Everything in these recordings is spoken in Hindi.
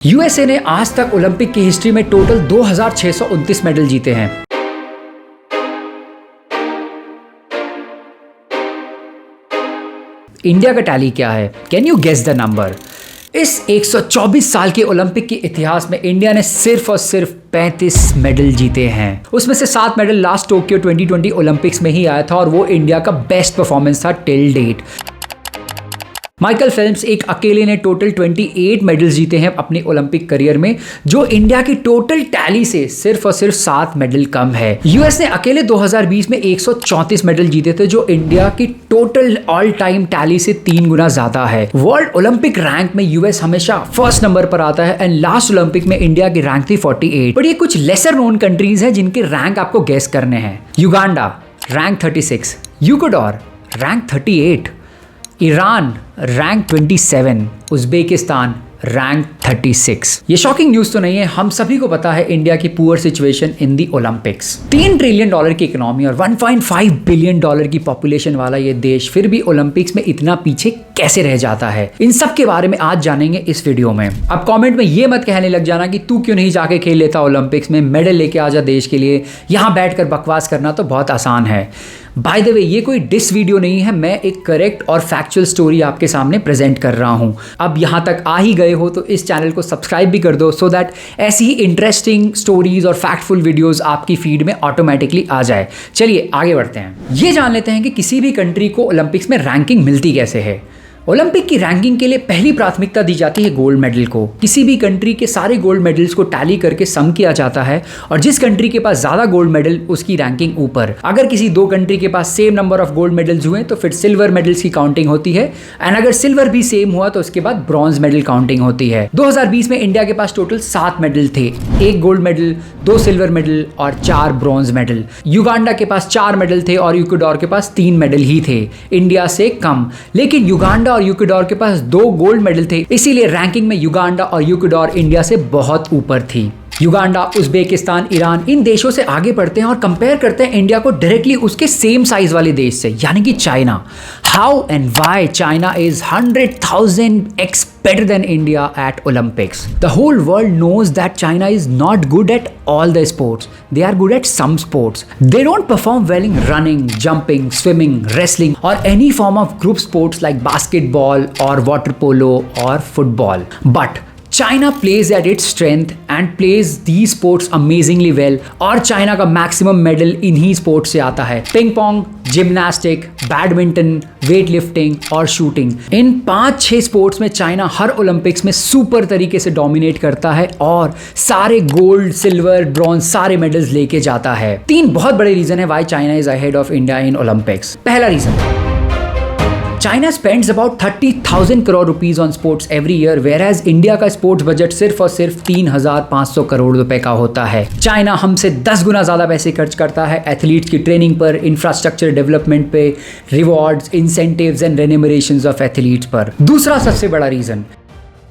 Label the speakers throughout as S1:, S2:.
S1: यूएसए ने आज तक ओलंपिक की हिस्ट्री में टोटल 2629 मेडल जीते हैं। इंडिया का टैली क्या है? Can you guess the number? इस 124 साल के ओलंपिक के इतिहास में इंडिया ने सिर्फ और सिर्फ 35 मेडल जीते हैं। उसमें से 7 मेडल लास्ट टोक्यो 2020 ओलंपिक्स में ही आया था और वो इंडिया का बेस्ट परफॉर्मेंस था टिल डेट। माइकल फेल्प्स एक अकेले ने टोटल 28 मेडल्स जीते हैं अपने ओलंपिक करियर में, जो इंडिया की टोटल टैली से सिर्फ और सिर्फ 7 मेडल कम है। यूएस ने अकेले 2020 में 134 मेडल जीते थे, जो इंडिया की टोटल ऑल टाइम टैली से 3 गुना ज्यादा है। वर्ल्ड ओलंपिक रैंक में यूएस हमेशा फर्स्ट नंबर पर आता है एंड लास्ट ओलंपिक में इंडिया की रैंक थी 48। बट ये कुछ लेसर नोन कंट्रीज हैं जिनके रैंक आपको गेस करने हैं। Uganda rank 36, Ecuador rank 38, Iran rank 27, Uzbekistan rank 36। ये शॉकिंग न्यूज तो नहीं है, हम सभी को पता है इंडिया की poor situation in the Olympics. $3 trillion की इकोनॉमी और $1.5 बिलियन की पॉपुलेशन वाला ये देश फिर भी ओलंपिक्स में इतना पीछे कैसे रह जाता है, इन सब के बारे में आज जानेंगे इस वीडियो में। अब कमेंट में ये मत कहने लग जाना कि तू क्यों नहीं जाके खेल लेता ओलंपिक्स में, मेडल लेके आ जा देश के लिए, यहाँ बैठकर बकवास करना तो बहुत आसान है। बाय द वे, ये कोई डिस वीडियो नहीं है, मैं एक करेक्ट और फैक्चुअल स्टोरी आपके सामने प्रेजेंट कर रहा हूं। अब यहां तक आ ही गए हो तो इस चैनल को सब्सक्राइब भी कर दो, सो दैट ऐसी ही इंटरेस्टिंग स्टोरीज और फैक्टफुल वीडियोस आपकी फीड में ऑटोमेटिकली आ जाए। चलिए आगे बढ़ते हैं, ये जान लेते हैं कि किसी भी कंट्री को ओलंपिक्स में रैंकिंग मिलती कैसे है। ओलंपिक की रैंकिंग के लिए पहली प्राथमिकता दी जाती है गोल्ड मेडल को। किसी भी कंट्री के सारे गोल्ड मेडल्स को टैली करके सम किया जाता है और जिस कंट्री के पास ज्यादा गोल्ड मेडल उसकी रैंकिंग ऊपर। अगर किसी दो कंट्री के पास same number of gold medals हुए तो फिर सिल्वर मेडल्स की काउंटिंग होती है एंड अगर सिल्वर भी सेम हुआ तो उसके बाद ब्रॉन्ज मेडल काउंटिंग होती है। 2020 में इंडिया के पास टोटल 7 मेडल थे, 1 गोल्ड मेडल, 2 सिल्वर मेडल और 4 ब्रॉन्ज मेडल। युगांडा के पास 4 मेडल थे और इक्वाडोर के पास 3 मेडल ही थे, इंडिया से कम। लेकिन युगांडा और इक्वाडोर के पास 2 गोल्ड मेडल थे, इसीलिए रैंकिंग में युगांडा और इक्वाडोर इंडिया से बहुत ऊपर थी। युगांडा, उज्बेकिस्तान, ईरान इन देशों से आगे बढ़ते हैं और कंपेयर करते हैं इंडिया को डायरेक्टली उसके सेम साइज वाले देश से, यानी कि China. How and why China is 100,000x better than India at Olympics? The whole world knows that China is not good at all the sports. They are good at some sports. They don't perform well in running, jumping, swimming, wrestling or any form of group sports like basketball or water polo or football. But China plays at its strength and plays these sports amazingly well और चाइना का मैक्सिमम मेडल इन्हीं स्पोर्ट्स से आता है। Ping pong, gymnastic, badminton, weight lifting और शूटिंग, इन 5-6 स्पोर्ट्स में चाइना हर ओलंपिक्स में सुपर तरीके से डोमिनेट करता है और सारे गोल्ड, सिल्वर, ब्रॉन्ज सारे मेडल्स लेके जाता है। 3 बहुत बड़े रीजन है why China is ahead of India in Olympics. पहला reason, China spends about 30,000 crore rupees on sports every year, whereas India का स्पोर्ट्स बजट सिर्फ और सिर्फ 3,500 करोड़ रुपए का होता है। चाइना हमसे 10 गुना ज्यादा पैसे खर्च करता है एथलीट्स की ट्रेनिंग पर, इंफ्रास्ट्रक्चर डेवलपमेंट पे, rewards, incentives and remunerations of athletes पर। दूसरा सबसे बड़ा reason,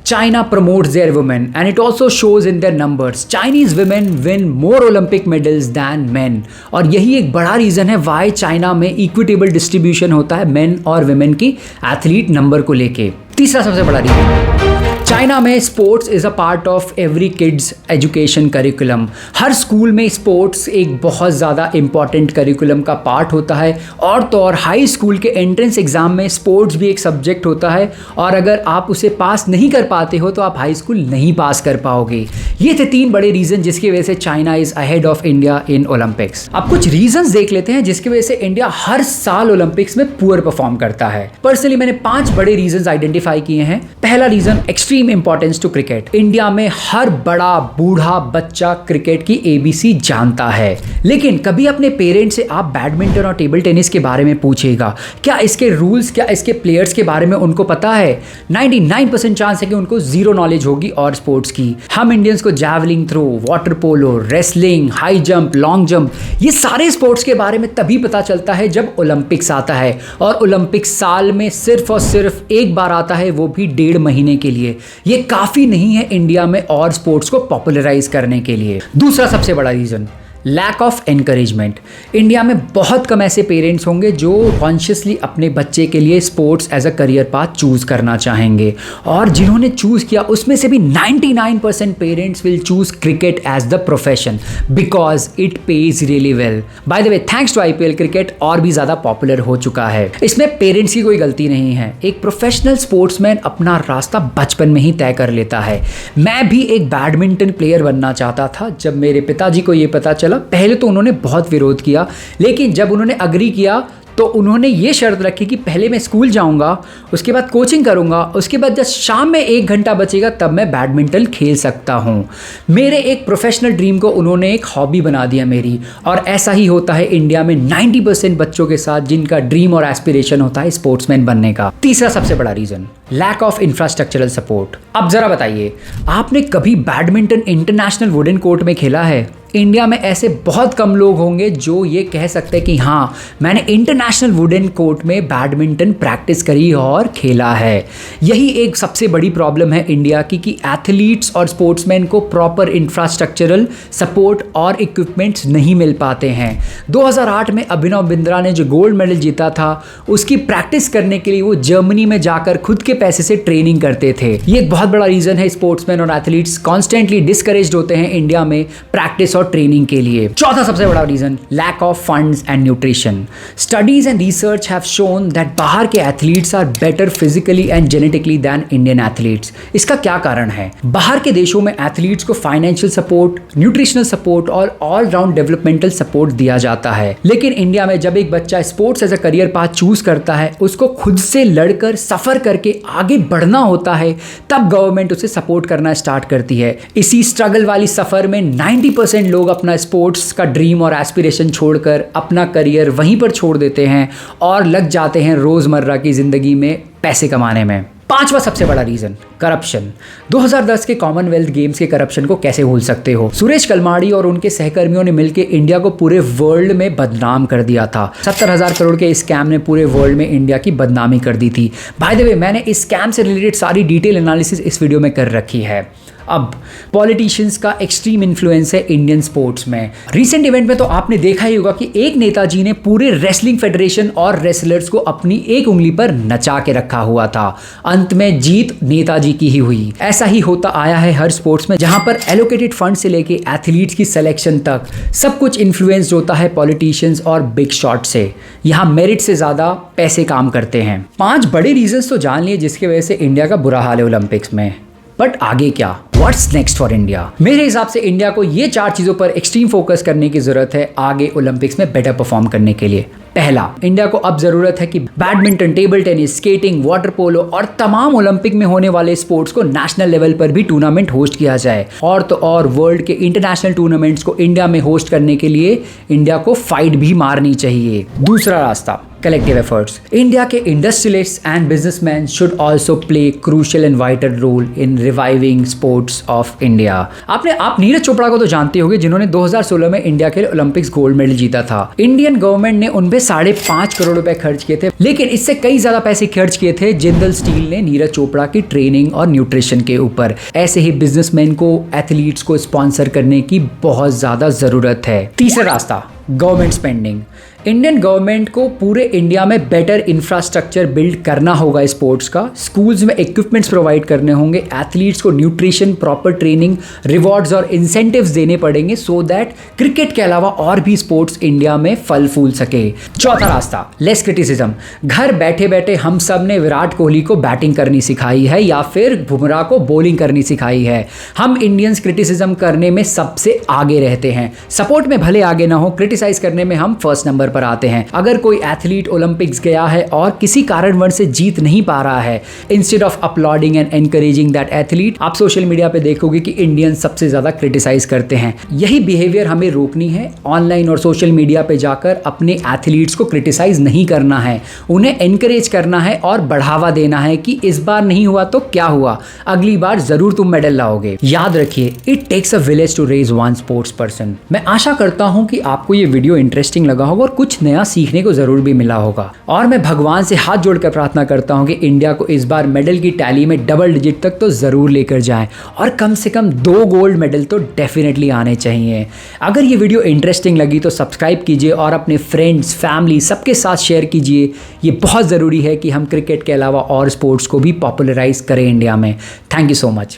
S1: China promotes their women and it also shows in their numbers. Chinese women win more Olympic medals than men. और यही एक बड़ा रीजन है वाई चाइना में इक्विटेबल डिस्ट्रीब्यूशन होता है मेन और विमेन की एथलीट नंबर को लेके। तीसरा सबसे बड़ा रीजन, चाइना में sports is a part of every kids education curriculum. Her school में स्पोर्ट्स एक बहुत ज़्यादा इंपॉर्टेंट करिकुलम का पार्ट होता है और तो और हाई स्कूल के एंट्रेंस एग्जाम में स्पोर्ट्स भी एक सब्जेक्ट होता है और अगर आप उसे पास नहीं कर पाते हो तो आप हाई स्कूल नहीं पास कर पाओगे। ये थे 3 बड़े रीजन जिसकी वजह से China is ahead of India in Olympics. अब कुछ रीजन देख लेते हैं जिसकी वजह से इंडिया हर साल ओलंपिक्स में पुअर परफॉर्म करता है। पर्सनली मैंने 5 बड़े रीजन आइडेंटिफाई किए हैं। पहला reason, extreme importance to cricket. India में हर बड़ा बूढ़ा बच्चा क्रिकेट की ABC जानता है, लेकिन कभी अपने पेरेंट्स से आप बैडमिंटन और टेबल टेनिस के बारे में पूछेगा, क्या इसके रूल्स, क्या इसके प्लेयर्स के बारे में उनको पता है? 99% चांस है कि उनको जीरो नॉलेज होगी और स्पोर्ट्स की। हम इंडियंस को javelin throw, water polo, wrestling, high jump, long jump, ये सारे स्पोर्ट्स के बारे में तभी पता चलता है जब ओलंपिक्स आता है और ओलंपिक्स साल में सिर्फ और सिर्फ एक बार आता है, वो भी 1.5 महीने के लिए। ये काफी नहीं है इंडिया में और स्पोर्ट्स को पॉपुलराइज करने के लिए। दूसरा सबसे बड़ा reason, lack of encouragement. India में बहुत कम ऐसे पेरेंट्स होंगे जो कॉन्शियसली अपने बच्चे के लिए sports as a career path choose करना चाहेंगे, और जिन्होंने चूज किया उसमें से भी 99% parents will choose cricket as the profession because it pays really well. By the way, thanks to IPL cricket और भी ज्यादा पॉपुलर हो चुका है। इसमें पेरेंट्स की कोई गलती नहीं है। एक प्रोफेशनल स्पोर्ट्समैन अपना रास्ता बचपन में ही तय कर लेता है। मैं भी एक बैडमिंटन प्लेयर बनना चाहता था। जब मेरे पिताजी को ये पता चला, पहले तो उन्होंने बहुत विरोध किया, लेकिन जब उन्होंने अग्री किया तो उन्होंने ये शर्त रखी कि पहले मैं स्कूल जाऊंगा, उसके बाद कोचिंग करूंगा, उसके बाद जब शाम में 1 घंटा बचेगा तब मैं बैडमिंटन खेल सकता हूं। मेरे एक प्रोफेशनल ड्रीम को उन्होंने एक हॉबी बना दिया मेरी, और ऐसा ही होता है इंडिया में 90% बच्चों के साथ जिनका ड्रीम और एस्पिरेशन होता है स्पोर्ट्समैन बनने का। तीसरा सबसे बड़ा reason, lack of infrastructural support. अब जरा बताइए, आपने कभी बैडमिंटन इंटरनेशनल वुडन कोर्ट में खेला है? इंडिया में ऐसे बहुत कम लोग होंगे जो ये कह सकते हैं कि हाँ, मैंने इंटरनेशनल वुडन कोर्ट में बैडमिंटन प्रैक्टिस करी और खेला है। यही एक सबसे बड़ी प्रॉब्लम है इंडिया की कि एथलीट्स और स्पोर्ट्समैन को प्रॉपर इंफ्रास्ट्रक्चरल सपोर्ट और इक्विपमेंट्स नहीं मिल पाते हैं। 2008 में अभिनव बिंद्रा ने जो गोल्ड मेडल जीता था, उसकी प्रैक्टिस करने के लिए वो जर्मनी में जाकर खुद के पैसे से ट्रेनिंग करते थे। ये एक बहुत बड़ा रीजन है स्पोर्ट्समैन और एथलीट्स कॉन्स्टेंटली डिस्करेज्ड होते हैं इंडिया में प्रैक्टिस और ट्रेनिंग के लिए। चौथा सबसे बड़ा reason, lack of funds and nutrition. Studies and research have shown that बाहर के athletes are better physically and genetically than Indian athletes. इसका क्या कारण है? बाहर के देशों में एथलीट्स को फाइनेंशियल सपोर्ट, न्यूट्रिशनल सपोर्ट और ऑल राउंड डेवलपमेंटल सपोर्ट दिया जाता है, लेकिन इंडिया में जब एक बच्चा sports as a career path choose करता है, उसको खुद से लड़कर सफर करके आगे बढ़ना होता है, तब गवर्नमेंट उसे सपोर्ट करना स्टार्ट करती है। इसी स्ट्रगल वाली सफर में 90% लोग अपना स्पोर्ट्स का ड्रीम और एस्पिरेशन छोड़कर अपना करियर वहीं पर छोड़ देते हैं और लग जाते हैं रोजमर्रा की जिंदगी में पैसे कमाने में। पांचवा सबसे बड़ा रीजन, करप्शन। 2010 के कॉमनवेल्थ गेम्स के करप्शन को कैसे भूल सकते हो? सुरेश कलमाड़ी और उनके सहकर्मियों ने मिलकर इंडिया को पूरे वर्ल्ड में बदनाम कर दिया था। 70,000 करोड़ के इस स्कैम ने पूरे वर्ल्ड में इंडिया की बदनामी कर दी थी। बाय द वे, मैंने इस स्कैम से रिलेटेड सारी डिटेल एनालिसिस इस वीडियो में कर रखी है। अब पॉलिटिशियंस का एक्सट्रीम इन्फ्लुएंस है इंडियन स्पोर्ट्स में। रिसेंट इवेंट में तो आपने देखा ही होगा कि एक नेताजी ने पूरे रेसलिंग फेडरेशन और रेसलर्स को अपनी एक उंगली पर नचा के रखा हुआ था। अंत में जीत नेताजी की ही हुई। ऐसा ही होता आया है हर स्पोर्ट्स में, जहां पर एलोकेटेड फंड से लेके एथलीट्स की सिलेक्शन तक सब कुछ इन्फ्लुएंस्ड होता है पॉलिटिशियंस और बिग शॉट से। यहाँ मेरिट से ज्यादा पैसे काम करते हैं। 5 बड़े रीजंस तो जान लिए जिसकी वजह से इंडिया का बुरा हाल है ओलंपिक्स में, बट आगे क्या? What's next for India? मेरे हिसाब से इंडिया को ये 4 चीजों पर एक्सट्रीम फोकस करने की जरूरत है आगे ओलंपिक्स में बेटर परफॉर्म करने के लिए। पहला, इंडिया को अब जरूरत है कि badminton, table tennis, skating, water polo और तमाम ओलंपिक में होने वाले स्पोर्ट्स को नेशनल लेवल पर भी टूर्नामेंट होस्ट किया जाए। और तो और वर्ल्ड के इंटरनेशनल टूर्नामेंट्स को इंडिया में होस्ट करने के लिए इंडिया को फाइट भी मारनी चाहिए। दूसरा रास्ता, collective efforts. India के industrialists and businessmen should also play crucial and vital role in reviving sports of India. आप नीरज चोपड़ा को तो जानते होंगे, जिन्होंने 2016 में इंडिया के लिए ओलंपिक्स गोल्ड मेडल जीता था। इंडियन गवर्नमेंट ने उन पे 5.5 करोड़ रुपए खर्च किए थे, लेकिन इससे कई ज्यादा पैसे खर्च किए थे जिंदल स्टील ने नीरज चोपड़ा की ट्रेनिंग और न्यूट्रिशन के ऊपर। ऐसे ही बिजनेसमैन को, एथलीट्स को स्पॉन्सर करने की बहुत ज्यादा जरूरत है। तीसरा रास्ता, गवर्नमेंट स्पेंडिंग। इंडियन गवर्नमेंट को पूरे इंडिया में बेटर इंफ्रास्ट्रक्चर बिल्ड करना होगा स्पोर्ट्स का। स्कूल्स में इक्विपमेंट्स प्रोवाइड करने होंगे, एथलीट्स को न्यूट्रिशन, प्रॉपर ट्रेनिंग, रिवॉर्ड्स और इंसेंटिव्स देने पड़ेंगे सो दैट क्रिकेट के अलावा और भी स्पोर्ट्स इंडिया में फल फूल सके। चौथा रास्ता, लेस क्रिटिसिज्म। घर बैठे बैठे हम सब ने विराट कोहली को बैटिंग करनी सिखाई है या फिर बुमराह को बॉलिंग करनी सिखाई है। हम इंडियंस क्रिटिसिज्म करने में सबसे आगे रहते हैं। सपोर्ट में भले आगे ना हो, क्रिटिसाइज करने में हम फर्स्ट नंबर पर आते हैं। अगर कोई एथलीट ओलंपिक्स गया है और किसी कारणवश से जीत नहीं पा रहा है, instead of uploading and encouraging that athlete, आप सोशल मीडिया पे देखोगे कि इंडियन सबसे ज्यादा क्रिटिसाइज करते हैं। यही बिहेवियर हमें रोकनी है। ऑनलाइन और सोशल मीडिया पे जाकर अपने एथलीट्स को क्रिटिसाइज नहीं करना है, उन्हें एनकरेज करना है और बढ़ावा देना है कि इस बार नहीं हुआ तो क्या हुआ, अगली बार जरूर तुम मेडल लाओगे। याद रखिए, it takes a village to raise one sports person. मैं आशा करता हूं कि आपको ये वीडियो इंटरेस्टिंग लगा होगा और कुछ नया सीखने को ज़रूर भी मिला होगा। और मैं भगवान से हाथ जोड़कर प्रार्थना करता हूँ कि इंडिया को इस बार मेडल की टैली में डबल डिजिट तक तो ज़रूर लेकर जाएं और कम से कम 2 गोल्ड मेडल तो डेफिनेटली आने चाहिए। अगर ये वीडियो इंटरेस्टिंग लगी तो सब्सक्राइब कीजिए और अपने फ्रेंड्स, फैमिली सबके साथ शेयर कीजिए। ये बहुत ज़रूरी है कि हम क्रिकेट के अलावा और स्पोर्ट्स को भी पॉपुलराइज करें इंडिया में। Thank you so much.